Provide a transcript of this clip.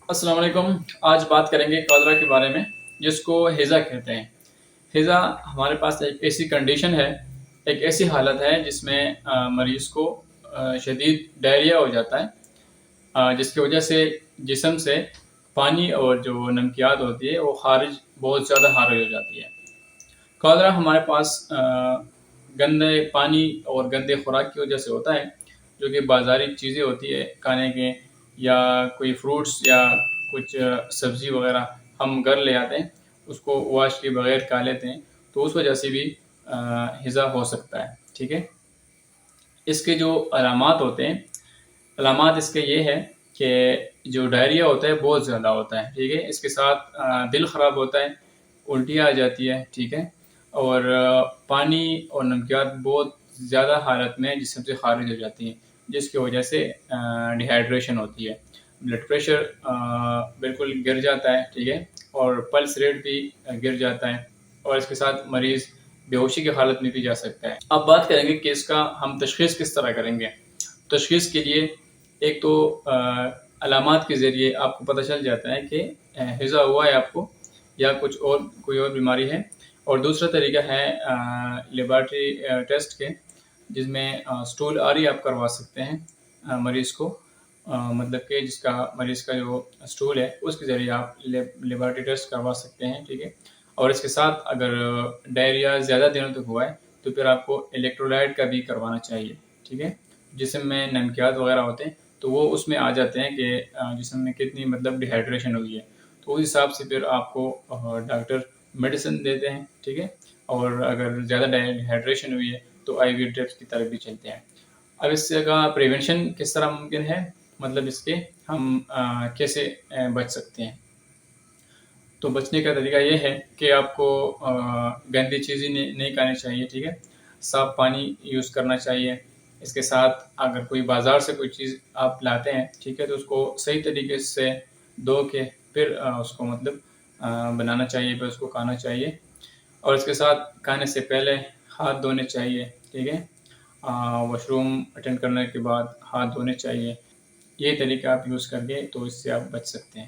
السلام علیکم۔ آج بات کریں گے کالرا کے بارے میں، جس کو ہیزا کہتے ہیں۔ ہیزا ہمارے پاس ایک ایسی کنڈیشن ہے، ایک ایسی حالت ہے جس میں مریض کو شدید ڈائریا ہو جاتا ہے، جس کی وجہ سے جسم سے پانی اور جو نمکیات ہوتی ہے وہ بہت زیادہ خارج ہو جاتی ہے۔ کالرا ہمارے پاس گندے پانی اور گندے خوراک کی وجہ سے ہوتا ہے، جو کہ بازاری چیزیں ہوتی ہے کھانے کے، یا کوئی فروٹس یا کچھ سبزی وغیرہ ہم گھر لے آتے ہیں، اس کو واش کے بغیر کھا لیتے ہیں، تو اس وجہ سے بھی ہیزا ہو سکتا ہے۔ ٹھیک ہے، اس کے جو علامات ہوتے ہیں، علامات اس کے یہ ہے کہ جو ڈائریا ہوتا ہے بہت زیادہ ہوتا ہے۔ ٹھیک ہے، اس کے ساتھ دل خراب ہوتا ہے، الٹیاں آ جاتی ہے۔ ٹھیک ہے، اور پانی اور نمکیات بہت زیادہ حالت میں جسم سے خارج ہو جاتی ہیں، جس کی وجہ سے ڈی ہائیڈریشن ہوتی ہے، بلڈ پریشر بالکل گر جاتا ہے۔ ٹھیک ہے، اور پلس ریٹ بھی گر جاتا ہے، اور اس کے ساتھ مریض بے ہوشی کی حالت میں بھی جا سکتا ہے۔ اب بات کریں گے کہ اس کا ہم تشخیص کس طرح کریں گے۔ تشخیص کے لیے ایک تو علامات کے ذریعے آپ کو پتہ چل جاتا ہے کہ ہیزا ہوا ہے آپ کو، یا کوئی اور بیماری ہے۔ اور دوسرا طریقہ ہے لیبارٹری ٹیسٹ کے، جس میں سٹول آری آپ کروا سکتے ہیں مریض کو، مطلب کہ مریض کا جو سٹول ہے اس کے ذریعے آپ لیبارٹری ٹیسٹ کروا سکتے ہیں۔ ٹھیک ہے، اور اس کے ساتھ اگر ڈائریا زیادہ دنوں تک ہوا ہے تو پھر آپ کو الیکٹرولائٹ کا بھی کروانا چاہیے۔ ٹھیک ہے، جسم میں نمکیات وغیرہ ہوتے ہیں تو وہ اس میں آ جاتے ہیں کہ جسم میں کتنی ڈی ہائیڈریشن ہوئی ہے، تو اس حساب سے پھر آپ کو ڈاکٹر میڈیسن دیتے ہیں۔ ٹھیک ہے، اور اگر زیادہ ڈی ہائیڈریشن ہوئی ہے تو آئی وی ڈرپس کی طرف بھی چلتے ہیں۔ اب اس کا پریونشن کس طرح ممکن ہے، مطلب اس کے ہم کیسے بچ سکتے ہیں۔ تو بچنے کا طریقہ یہ ہے کہ آپ کو گندی چیزیں نہیں کھانی چاہیے۔ ٹھیک ہے، صاف پانی یوز کرنا چاہیے۔ اس کے ساتھ اگر کوئی بازار سے کوئی چیز آپ لاتے ہیں، ٹھیک ہے، تو اس کو صحیح طریقے سے دھو کے پھر اس کو بنانا چاہیے، پھر اس کو کھانا چاہیے۔ اور اس کے ساتھ کھانے سے پہلے ہاتھ دھونے چاہیے۔ ٹھیک ہے، واش روم اٹینڈ کرنے کے بعد ہاتھ دھونے چاہیے۔ یہ طریقہ آپ یوز کر کے تو اس سے آپ بچ سکتے ہیں۔